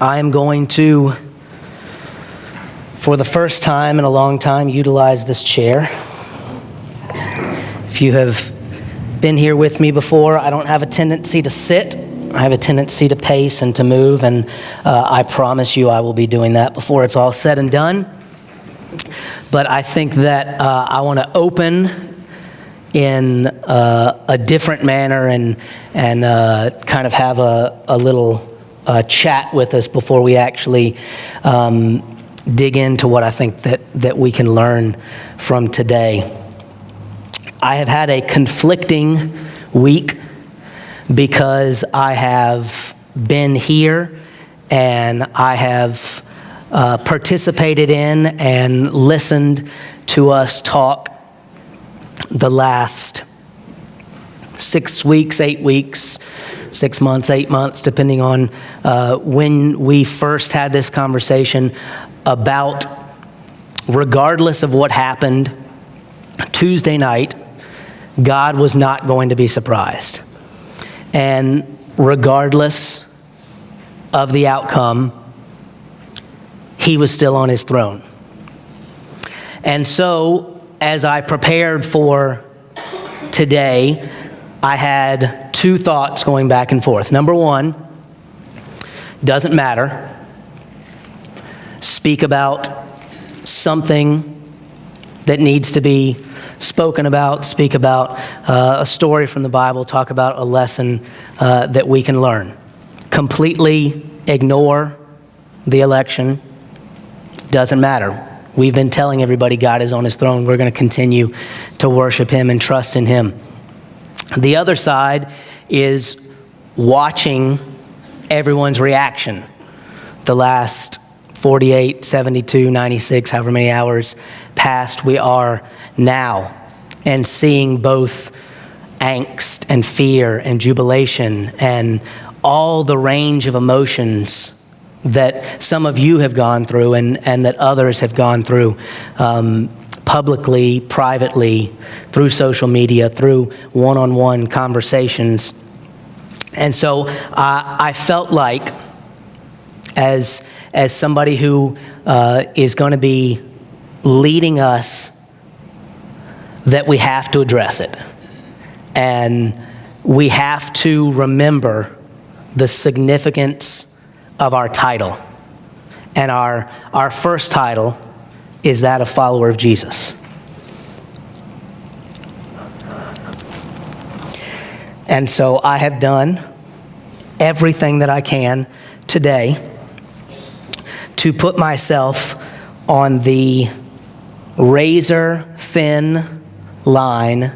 I am going to, for the first time in a long time, utilize this chair. If you have been here with me before, I don't have a tendency to sit. I have a tendency to pace and to move, and I promise you I will be doing that before it's all said and done. But I think that I want to open in a different manner and kind of have a little chat with us before we actually dig into what I think that we can learn from today. I have had a conflicting week because I have been here and I have participated in and listened to us talk the last 6 weeks, 8 weeks, 6 months, 8 months, depending on when we first had this conversation about, regardless of what happened Tuesday night, God was not going to be surprised. And regardless of the outcome, he was still on his throne. And so, as I prepared for today, I had two thoughts going back and forth. Number one, doesn't matter. Speak about something that needs to be spoken about, speak about a story from the Bible, talk about a lesson that we can learn. Completely ignore the election, doesn't matter. We've been telling everybody God is on his throne. We're going to continue to worship him and trust in him. The other side is watching everyone's reaction. The last 48, 72, 96, however many hours past we are now, and seeing both angst and fear and jubilation and all the range of emotions that some of you have gone through and that others have gone through publicly, privately, through social media, through one-on-one conversations. And so I felt like, as somebody who is going to be leading us, that we have to address it. And we have to remember the significance of our title. And our first title is that of follower of Jesus. And so I have done everything that I can today to put myself on the razor-thin line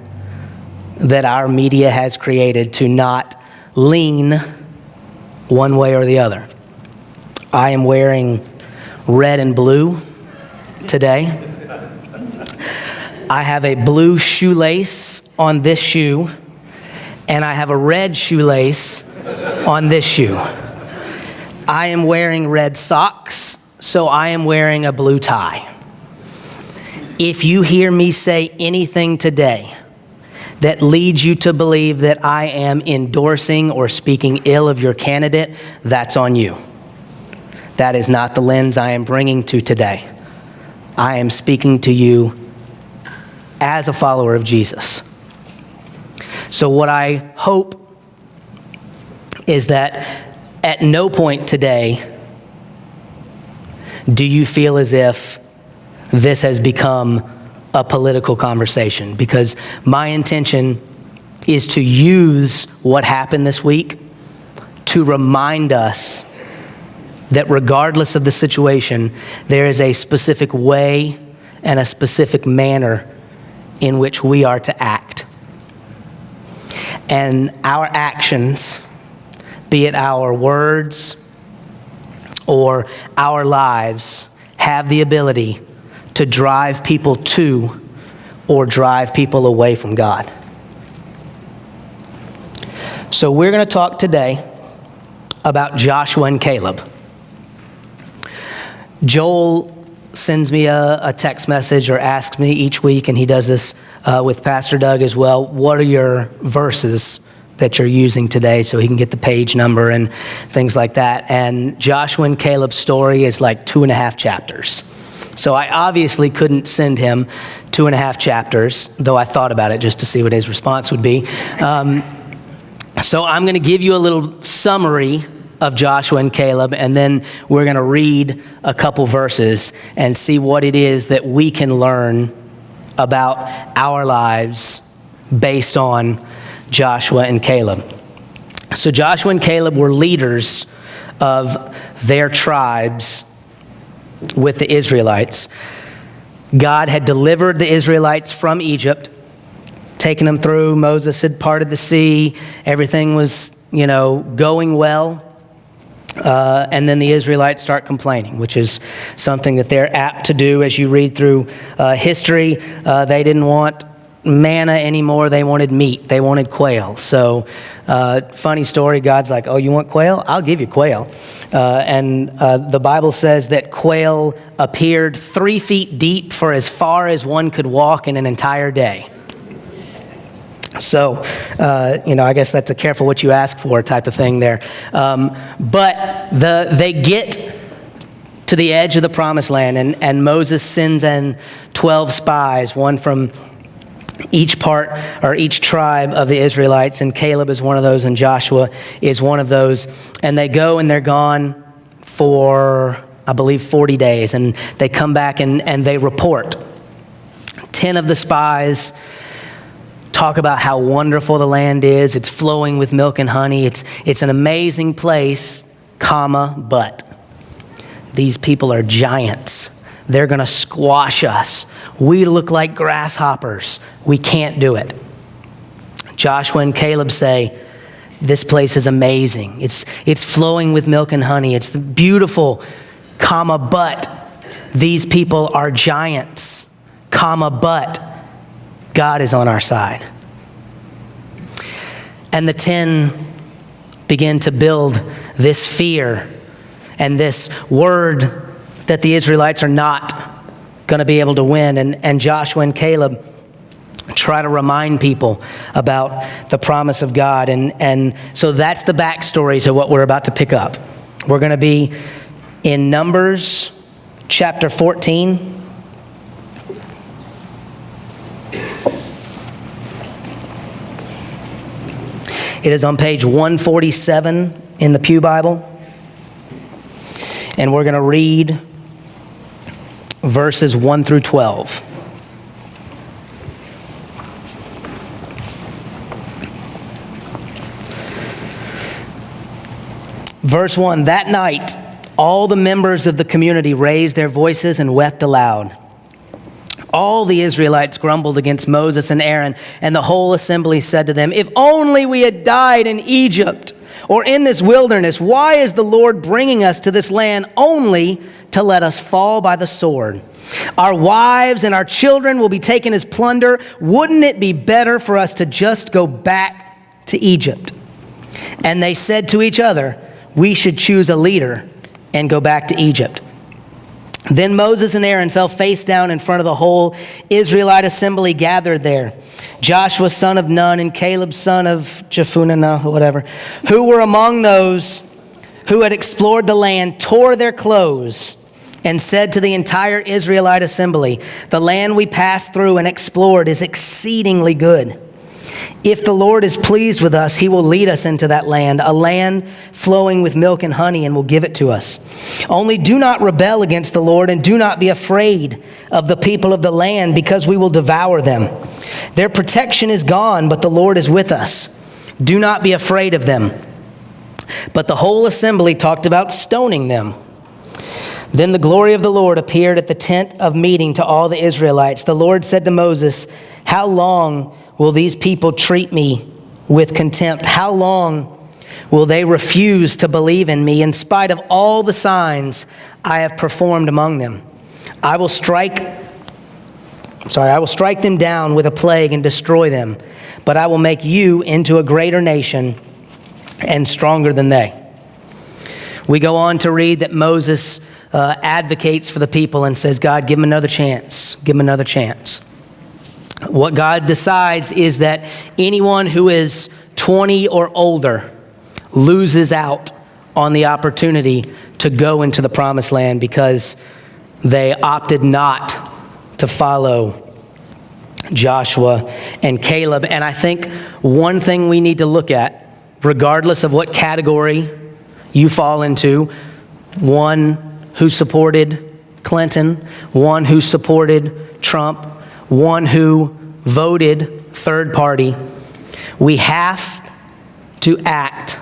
that our media has created to not lean one way or the other. I am wearing red and blue today. I have a blue shoelace on this shoe, and I have a red shoelace on this shoe. I am wearing red socks, so I am wearing a blue tie. If you hear me say anything today that leads you to believe that I am endorsing or speaking ill of your candidate, that's on you. That is not the lens I am bringing to today. I am speaking to you as a follower of Jesus. So what I hope is that at no point today do you feel as if this has become a political conversation, because my intention is to use what happened this week to remind us that regardless of the situation, there is a specific way and a specific manner in which we are to act. And our actions, be it our words or our lives, have the ability to drive people to or drive people away from God. So we're going to talk today about Joshua and Caleb. Joel sends me a text message or asks me each week, and he does this with Pastor Doug as well, what are your verses that you're using today so he can get the page number and things like that. And Joshua and Caleb's story is like 2.5 chapters. So I obviously couldn't send him 2.5 chapters, though I thought about it just to see what his response would be. So I'm going to give you a little summary of Joshua and Caleb, and then we're going to read a couple verses and see what it is that we can learn about our lives based on Joshua and Caleb. So Joshua and Caleb were leaders of their tribes with the Israelites. God had delivered the Israelites from Egypt, taken them through. Moses had parted the sea. Everything was, going well. And then the Israelites start complaining, which is something that they're apt to do as you read through history. They didn't want manna anymore. They wanted meat. They wanted quail. So funny story, God's like, oh, you want quail? I'll give you quail. And the Bible says that quail appeared 3 feet deep for as far as one could walk in an entire day. So, I guess that's a careful what you ask for type of thing there. But they get to the edge of the promised land, and Moses sends in 12 spies, one from each part or each tribe of the Israelites, and Caleb is one of those, and Joshua is one of those. And they go and they're gone for, I believe, 40 days, and they come back and they report. 10 of the spies talk about how wonderful the land is. It's flowing with milk and honey. It's an amazing place, but these people are giants. They're going to squash us. We look like grasshoppers. We can't do it. Joshua and Caleb say, this place is amazing. It's flowing with milk and honey. It's beautiful, but these people are giants, but God is on our side. And the 10 begin to build this fear and this word that the Israelites are not going to be able to win. And Joshua and Caleb try to remind people about the promise of God. And so that's the backstory to what we're about to pick up. We're going to be in Numbers chapter 14. It is on page 147 in the Pew Bible. And we're going to read verses 1 through 12. Verse 1, that night, all the members of the community raised their voices and wept aloud. All the Israelites grumbled against Moses and Aaron, and the whole assembly said to them, if only we had died in Egypt or in this wilderness. Why is the Lord bringing us to this land only to let us fall by the sword? Our wives and our children will be taken as plunder. Wouldn't it be better for us to just go back to Egypt? And they said to each other, we should choose a leader and go back to Egypt. Then Moses and Aaron fell face down in front of the whole Israelite assembly gathered there. Joshua, son of Nun, and Caleb, son of Jephunneh, who were among those who had explored the land, tore their clothes and said to the entire Israelite assembly, the land we passed through and explored is exceedingly good. If the Lord is pleased with us, he will lead us into that land, a land flowing with milk and honey, and will give it to us. Only do not rebel against the Lord, and do not be afraid of the people of the land, because we will devour them. Their protection is gone, but the Lord is with us. Do not be afraid of them. But the whole assembly talked about stoning them. Then the glory of the Lord appeared at the tent of meeting to all the Israelites. The Lord said to Moses, how long will these people treat me with contempt? How long will they refuse to believe in me in spite of all the signs I have performed among them? I will strike them down with a plague and destroy them, but I will make you into a greater nation and stronger than they. We go on to read that Moses advocates for the people and says, God, give them another chance. Give them another chance. What God decides is that anyone who is 20 or older loses out on the opportunity to go into the promised land because they opted not to follow Joshua and Caleb. And I think one thing we need to look at, regardless of what category you fall into, one who supported Clinton, one who supported Trump, one who voted third party, we have to act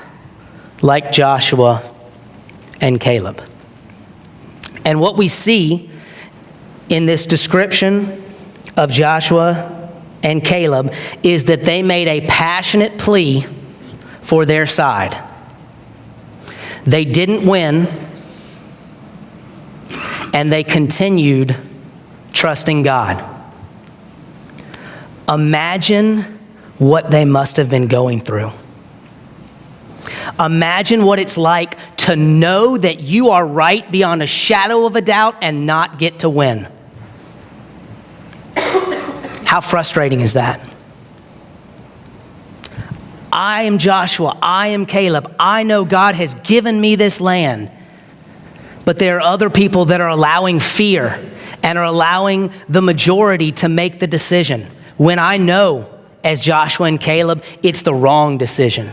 like Joshua and Caleb. And what we see in this description of Joshua and Caleb is that they made a passionate plea for their side. They didn't win, and they continued trusting God. Imagine what they must have been going through. Imagine what it's like to know that you are right beyond a shadow of a doubt and not get to win. How frustrating is that? I am Joshua. I am Caleb. I know God has given me this land. But there are other people that are allowing fear and are allowing the majority to make the decision, when I know, as Joshua and Caleb, it's the wrong decision.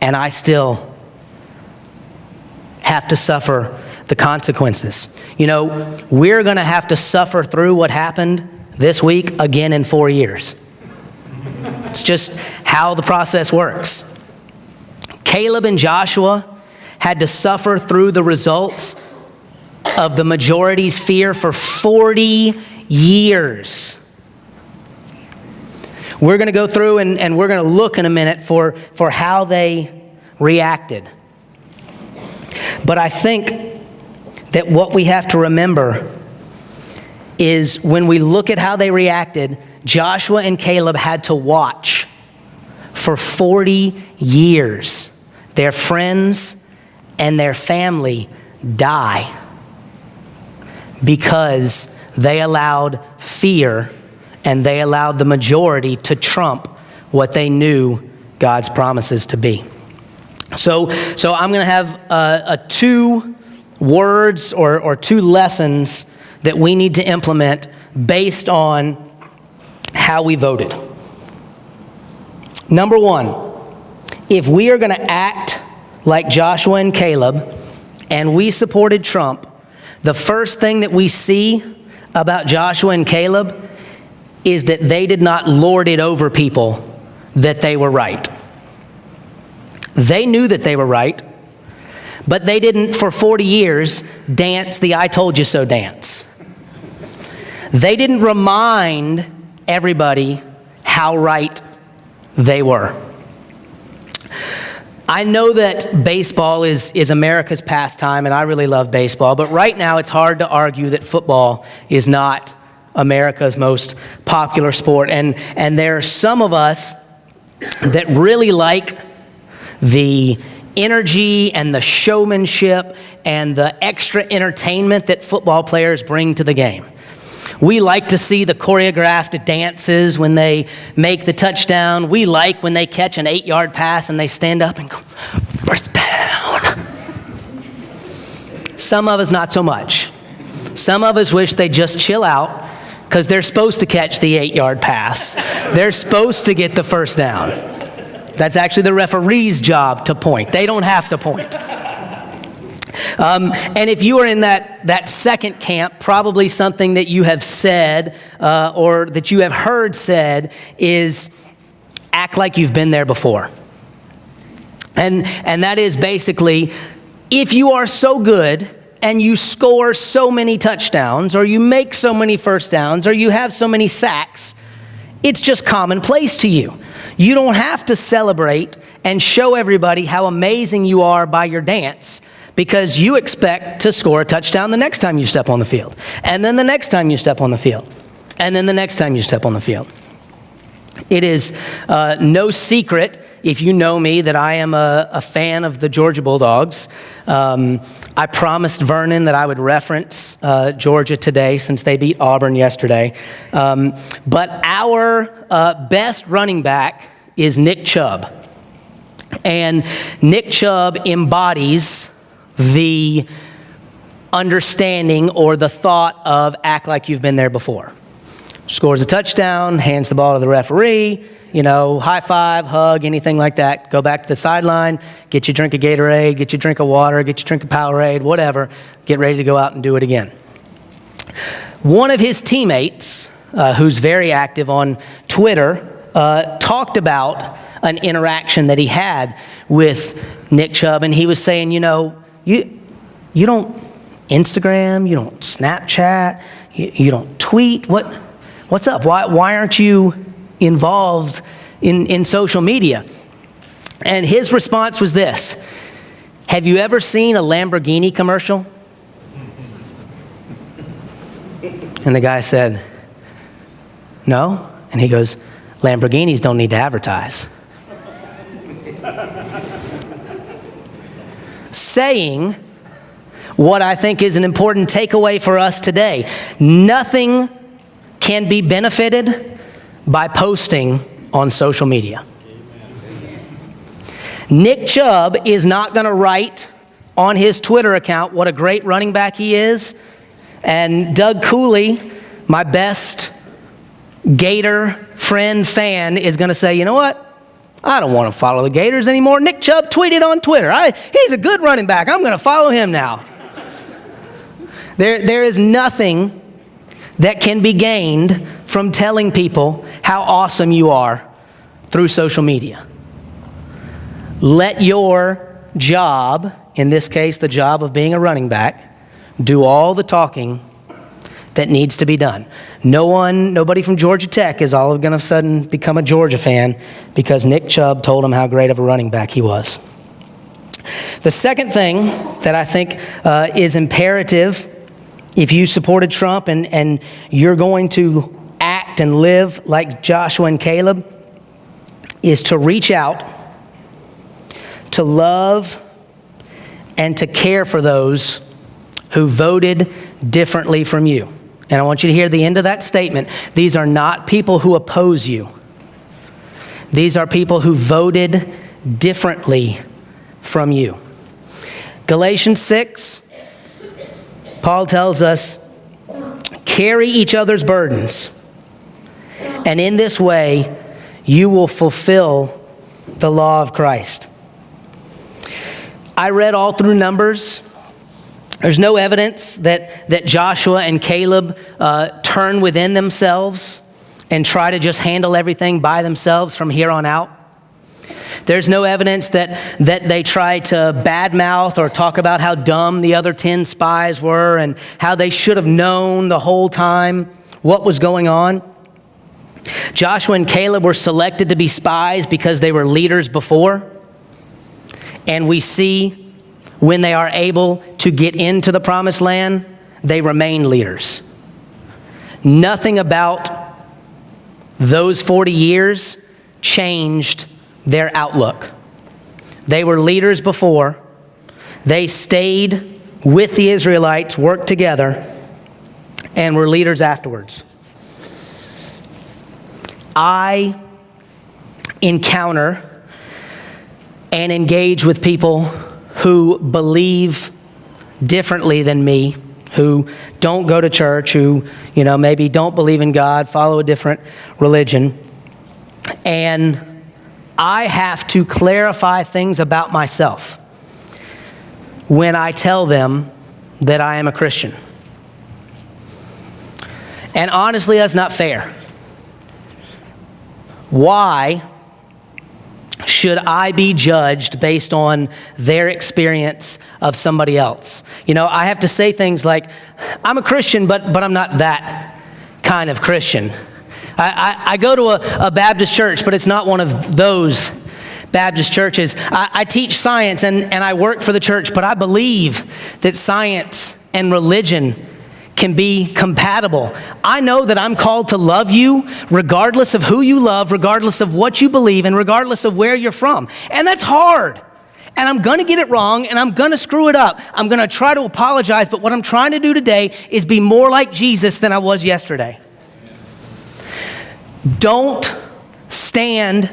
And I still have to suffer the consequences. You know, we're going to have to suffer through what happened this week again in 4 years. It's just how the process works. Caleb and Joshua had to suffer through the results of the majority's fear for 40 years. We're going to go through and we're going to look in a minute for how they reacted. But I think that what we have to remember is when we look at how they reacted, Joshua and Caleb had to watch for 40 years their friends and their family die because they allowed fear and they allowed the majority to trump what they knew God's promises to be. So I'm going to have two words or two lessons that we need to implement based on how we voted. Number one, if we are going to act like Joshua and Caleb and we supported Trump, the first thing that we see about Joshua and Caleb is that they did not lord it over people that they were right. They knew that they were right, but they didn't for 40 years dance the I told you so dance. They didn't remind everybody how right they were. I know that baseball is America's pastime, and I really love baseball, but right now it's hard to argue that football is not America's most popular sport. And there are some of us that really like the energy and the showmanship and the extra entertainment that football players bring to the game. We like to see the choreographed dances when they make the touchdown. We like when they catch an 8-yard pass and they stand up and go, first down. Some of us not so much. Some of us wish they'd just chill out because they're supposed to catch the 8-yard pass. They're supposed to get the first down. That's actually the referee's job to point. They don't have to point. And if you are in that second camp, probably something that you have said or that you have heard said is act like you've been there before. And that is basically, if you are so good and you score so many touchdowns or you make so many first downs or you have so many sacks, it's just commonplace to you. You don't have to celebrate and show everybody how amazing you are by your dance, because you expect to score a touchdown the next time you step on the field, and then the next time you step on the field, and then the next time you step on the field. It is no secret, if you know me, that I am a fan of the Georgia Bulldogs. I promised Vernon that I would reference Georgia today since they beat Auburn yesterday. But our best running back is Nick Chubb. And Nick Chubb embodies the understanding or the thought of act like you've been there before. Scores a touchdown, hands the ball to the referee, high five, hug, anything like that. Go back to the sideline, get you a drink of Gatorade, get you a drink of water, get you a drink of Powerade, whatever. Get ready to go out and do it again. One of his teammates, who's very active on Twitter, talked about an interaction that he had with Nick Chubb, and he was saying, you don't Instagram, you don't Snapchat, you don't tweet. What's up? Why aren't you involved in social media? And his response was this: have you ever seen a Lamborghini commercial? And the guy said, no. And he goes, Lamborghinis don't need to advertise. Saying what I think is an important takeaway for us today. Nothing can be benefited by posting on social media. Nick Chubb is not going to write on his Twitter account what a great running back he is. And Doug Cooley, my best Gator friend fan, is going to say, you know what? I don't want to follow the Gators anymore. Nick Chubb tweeted on Twitter. He's a good running back. I'm going to follow him now. There is nothing that can be gained from telling people how awesome you are through social media. Let your job, in this case, the job of being a running back, do all the talking that needs to be done. Nobody from Georgia Tech is all going to sudden become a Georgia fan because Nick Chubb told him how great of a running back he was. The second thing that I think is imperative if you supported Trump and you're going to act and live like Joshua and Caleb is to reach out, to love, and to care for those who voted differently from you. And I want you to hear the end of that statement. These are not people who oppose you. These are people who voted differently from you. Galatians 6, Paul tells us, carry each other's burdens, and in this way you will fulfill the law of Christ. I read all through Numbers. There's no evidence that Joshua and Caleb turn within themselves and try to just handle everything by themselves from here on out. There's no evidence that they try to badmouth or talk about how dumb the other 10 spies were and how they should have known the whole time what was going on. Joshua and Caleb were selected to be spies because they were leaders before. And we see when they are able to get into the promised land, they remain leaders. Nothing about those 40 years changed their outlook. They were leaders before. They stayed with the Israelites, worked together, and were leaders afterwards. I encounter and engage with people who believe differently than me, who don't go to church, who, maybe don't believe in God, follow a different religion. And I have to clarify things about myself when I tell them that I am a Christian. And honestly, that's not fair. Why should I be judged based on their experience of somebody else? I have to say things like, I'm a Christian, but I'm not that kind of Christian. I go to a Baptist church, but it's not one of those Baptist churches. I teach science and I work for the church, but I believe that science and religion can be compatible. I know that I'm called to love you regardless of who you love, regardless of what you believe, and regardless of where you're from. And that's hard. And I'm going to get it wrong, and I'm going to screw it up. I'm going to try to apologize, but what I'm trying to do today is be more like Jesus than I was yesterday. Don't stand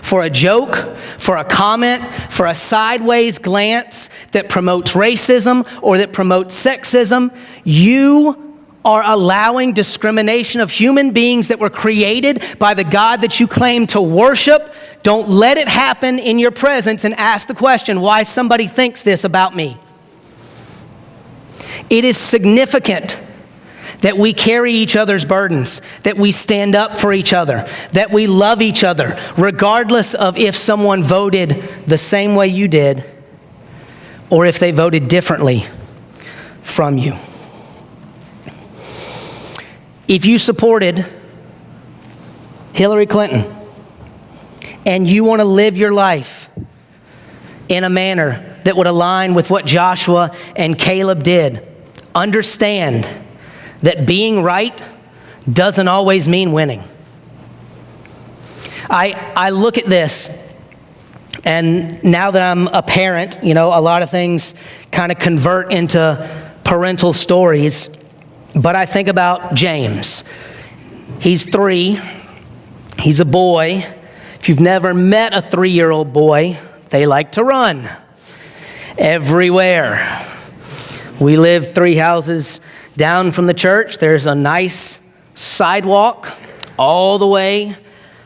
for a joke, for a comment, for a sideways glance that promotes racism or that promotes sexism, you are allowing discrimination of human beings that were created by the God that you claim to worship. Don't let it happen in your presence and ask the question why somebody thinks this about me. It is significant that we carry each other's burdens, that we stand up for each other, that we love each other, regardless of if someone voted the same way you did or if they voted differently from you. If you supported Hillary Clinton and you want to live your life in a manner that would align with what Joshua and Caleb did, understand that being right doesn't always mean winning. I look at this, and now that I'm a parent, a lot of things kind of convert into parental stories, but I think about James. He's 3. He's a boy. If you've never met a 3-year-old boy, they like to run everywhere. We live 3 houses down from the church. There's a nice sidewalk all the way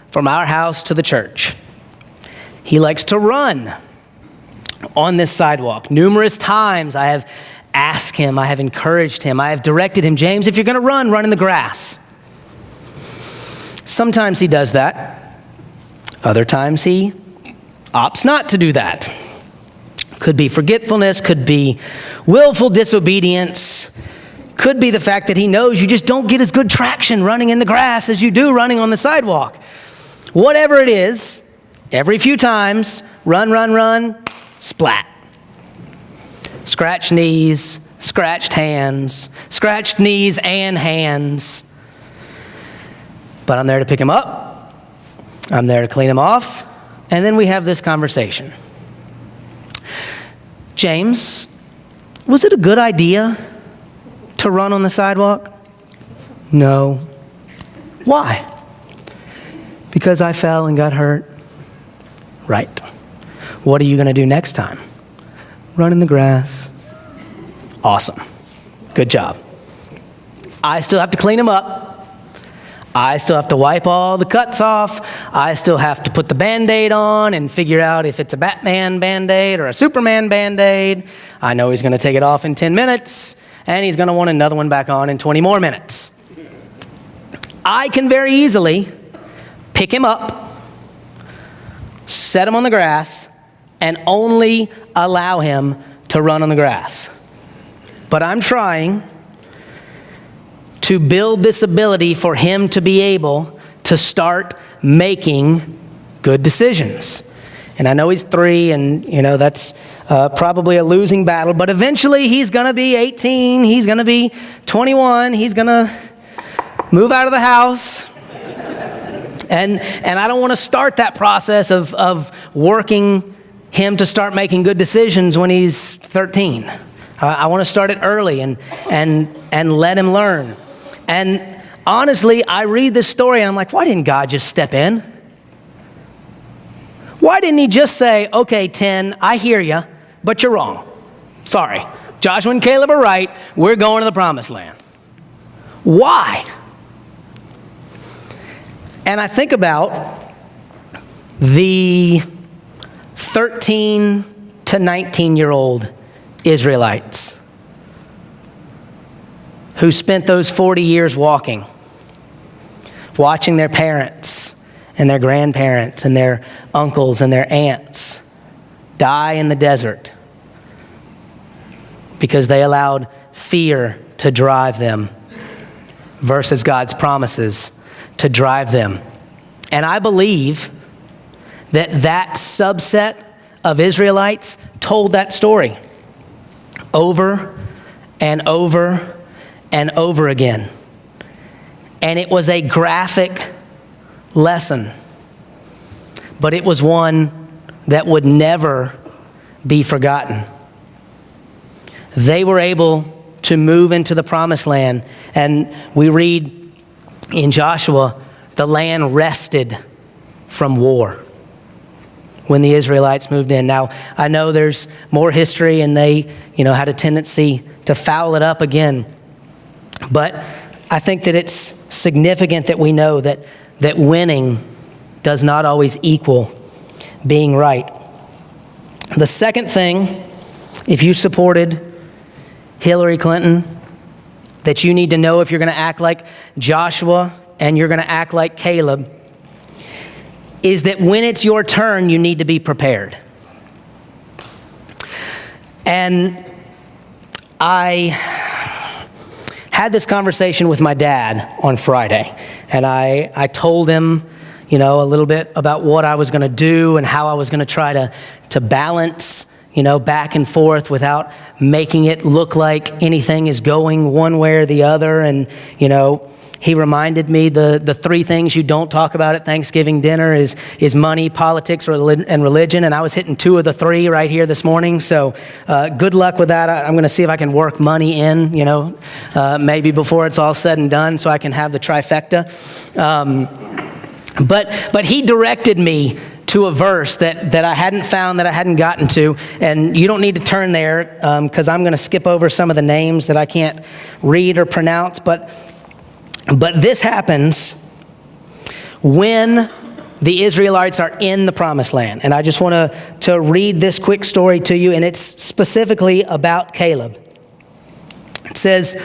from our house to the church. He likes to run on this sidewalk. Numerous times I have asked him, I have encouraged him, I have directed him, James, if you're going to run in the grass. Sometimes he does that. Other times he opts not to do that. Could be forgetfulness, could be willful disobedience, could be the fact that he knows you just don't get as good traction running in the grass as you do running on the sidewalk. Whatever it is, every few times, run, splat. Scratched knees, scratched hands, scratched knees and hands. But I'm there to pick him up. I'm there to clean him off. And then we have this conversation. James, was it a good idea to run on the sidewalk? No. Why? Because I fell and got hurt. Right. What are you going to do next time? Run in the grass. Awesome. Good job. I still have to clean him up. I still have to wipe all the cuts off. I still have to put the Band-Aid on and figure out if it's a Batman Band-Aid or a Superman Band-Aid. I know he's going to take it off in 10 minutes, and he's going to want another one back on in 20 more minutes. I can very easily pick him up, set him on the grass, and only allow him to run on the grass. But I'm trying to build this ability for him to be able to start making good decisions. And I know he's 3, and that's probably a losing battle, but eventually he's going to be 18, he's going to be 21, he's going to move out of the house. And I don't want to start that process of working him to start making good decisions when he's 13. I want to start it early and let him learn. And honestly, I read this story and I'm like, why didn't God just step in? Why didn't he just say, okay, 10, I hear you, but you're wrong. Sorry. Joshua and Caleb are right. We're going to the promised land. Why? And I think about the 13 to 19-year-old Israelites who spent those 40 years watching their parents and their grandparents and their uncles and their aunts die in the desert because they allowed fear to drive them versus God's promises to drive them. And I believe that subset of Israelites told that story over and over and over again. And it was a graphic lesson, but it was one that would never be forgotten. They were able to move into the promised land, and we read in Joshua, the land rested from war. when the Israelites moved in. Now, I know there's more history and they, had a tendency to foul it up again. But I think that it's significant that we know that winning does not always equal being right. The second thing, if you supported Hillary Clinton, that you need to know if you're going to act like Joshua and you're going to act like Caleb, is that when it's your turn, you need to be prepared. And I had this conversation with my dad on Friday, and I told him, a little bit about what I was going to do and how I was going to try to balance, back and forth without making it look like anything is going one way or the other. And, he reminded me the three things you don't talk about at Thanksgiving dinner is money, politics, and religion. And I was hitting 2 of the 3 right here this morning. So good luck with that. I'm going to see if I can work money in, maybe before it's all said and done so I can have the trifecta. But he directed me to a verse that I hadn't found, that I hadn't gotten to. And you don't need to turn there because I'm going to skip over some of the names that I can't read or pronounce. But this happens when the Israelites are in the promised land. And I just want to read this quick story to you, and it's specifically about Caleb. It says,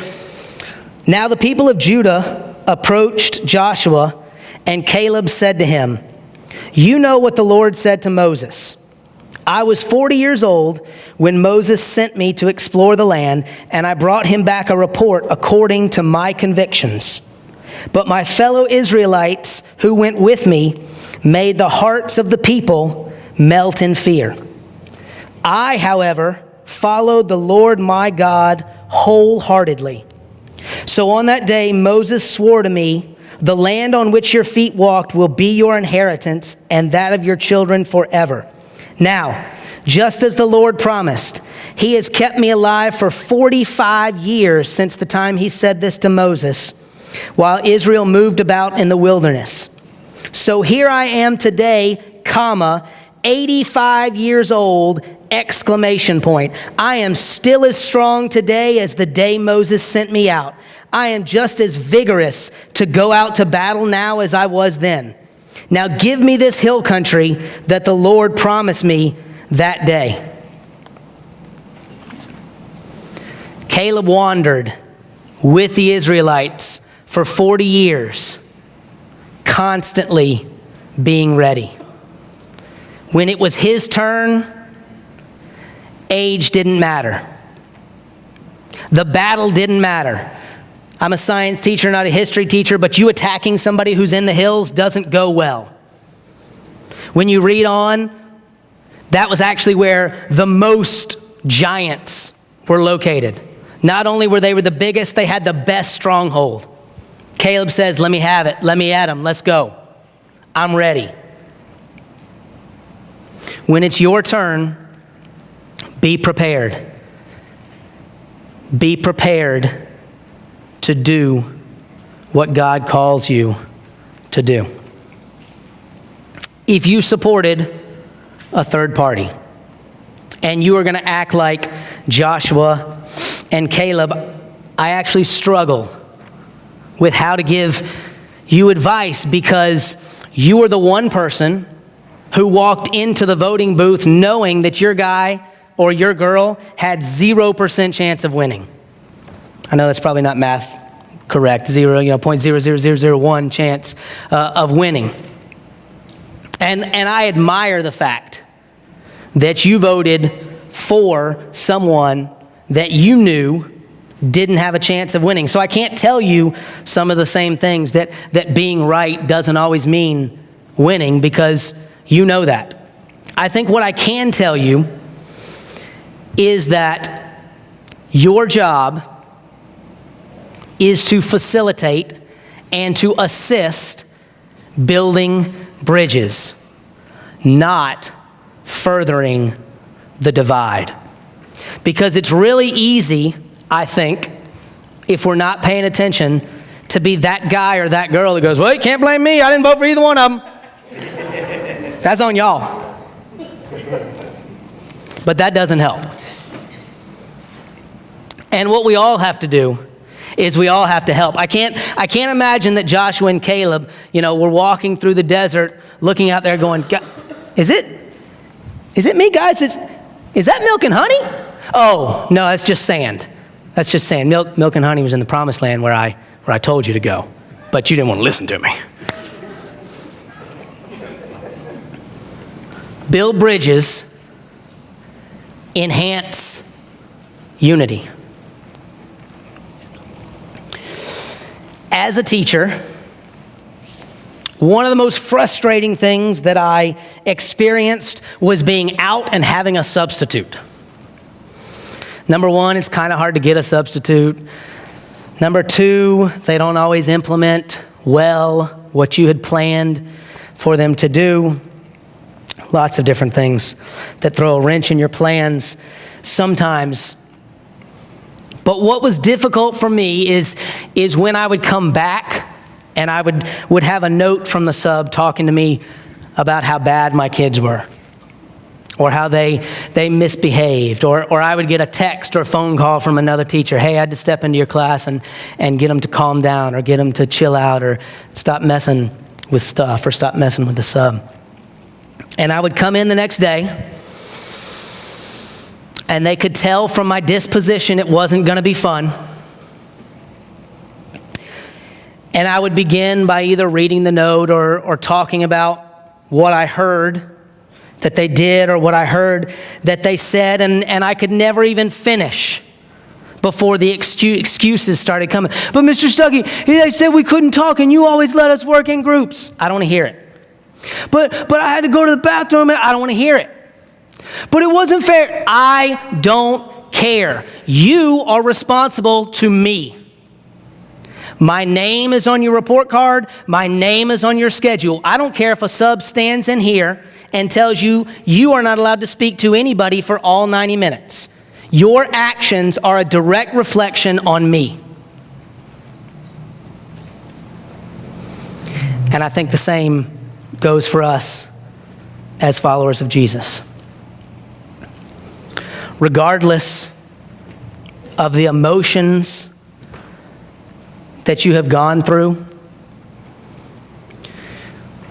"Now the people of Judah approached Joshua, and Caleb said to him, 'You know what the Lord said to Moses. I was 40 years old when Moses sent me to explore the land, and I brought him back a report according to my convictions. But my fellow Israelites who went with me made the hearts of the people melt in fear. I, however, followed the Lord my God wholeheartedly. So on that day Moses swore to me, the land on which your feet walked will be your inheritance and that of your children forever. Now, just as the Lord promised, he has kept me alive for 45 years since the time he said this to Moses, while Israel moved about in the wilderness. So here I am today, 85 years old, ! I am still as strong today as the day Moses sent me out. I am just as vigorous to go out to battle now as I was then. Now give me this hill country that the Lord promised me that day.'" Caleb wandered with the Israelites for 40 years, constantly being ready. When it was his turn, age didn't matter. The battle didn't matter. I'm a science teacher, not a history teacher, but you attacking somebody who's in the hills doesn't go well. When you read on, that was actually where the most giants were located. Not only were they the biggest, they had the best stronghold. Caleb says, "Let me have it. Let me at them. Let's go. I'm ready." When it's your turn, be prepared. Be prepared to do what God calls you to do. If you supported a third party and you are going to act like Joshua and Caleb, I actually struggle with how to give you advice, because you are the one person who walked into the voting booth knowing that your guy or your girl had 0% chance of winning. I know that's probably not math correct, 0.00001 chance of winning. And I admire the fact that you voted for someone that you knew didn't have a chance of winning. So I can't tell you some of the same things that being right doesn't always mean winning, because you know that. I think what I can tell you is that your job is to facilitate and to assist building bridges, not furthering the divide. Because it's really easy, I think, if we're not paying attention, to be that guy or that girl that goes, "Well, you can't blame me. I didn't vote for either one of them." That's on y'all. but that doesn't help. And what we all have to do is we all have to help. I can't imagine that Joshua and Caleb, were walking through the desert, looking out there going, is it me, guys? Is that milk and honey? Oh, no, that's just sand. That's just sand. Milk and honey was in the promised land where I told you to go, but you didn't want to listen to me. Build bridges, enhance unity. As a teacher, one of the most frustrating things that I experienced was being out and having a substitute. Number one, it's kind of hard to get a substitute. Number two, they don't always implement well what you had planned for them to do. Lots of different things that throw a wrench in your plans sometimes. But what was difficult for me is when I would come back and I would have a note from the sub talking to me about how bad my kids were, or how they misbehaved, or I would get a text or a phone call from another teacher, hey, I had to step into your class and get them to calm down, or get them to chill out, or stop messing with stuff, or stop messing with the sub. And I would come in the next day, and they could tell from my disposition it wasn't going to be fun. And I would begin by either reading the note or talking about what I heard that they did, or what I heard that they said, and I could never even finish before the excuses started coming. But Mr. Stuckey, they said we couldn't talk, and you always let us work in groups. I don't want to hear it. But I had to go to the bathroom, and I don't want to hear it. But it wasn't fair. I don't care. You are responsible to me. My name is on your report card. My name is on your schedule. I don't care if a sub stands in here and tells you you are not allowed to speak to anybody for all 90 minutes. Your actions are a direct reflection on me. And I think the same goes for us as followers of Jesus. Regardless of the emotions that you have gone through,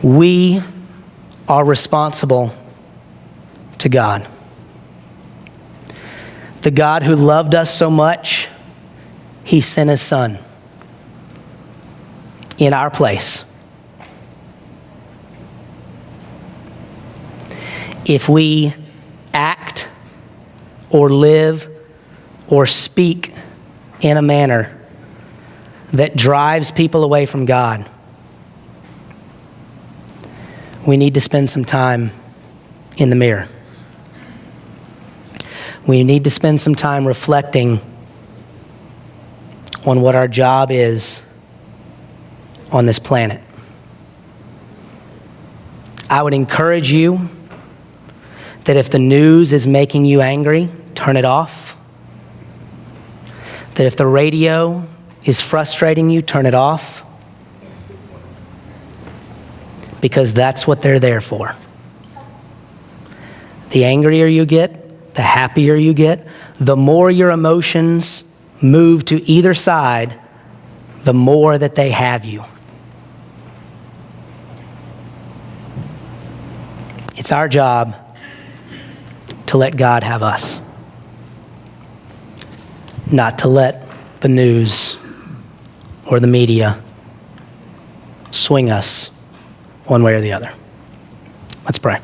we are responsible to God. The God who loved us so much, he sent his son in our place. If we act or live or speak in a manner that drives people away from God, we need to spend some time in the mirror. We need to spend some time reflecting on what our job is on this planet. I would encourage you that if the news is making you angry, turn it off. That if the radio is frustrating you, turn it off. Because that's what they're there for. The angrier you get, the happier you get, the more your emotions move to either side, the more that they have you. It's our job to let God have us, not to let the news or the media swing us one way or the other. Let's pray.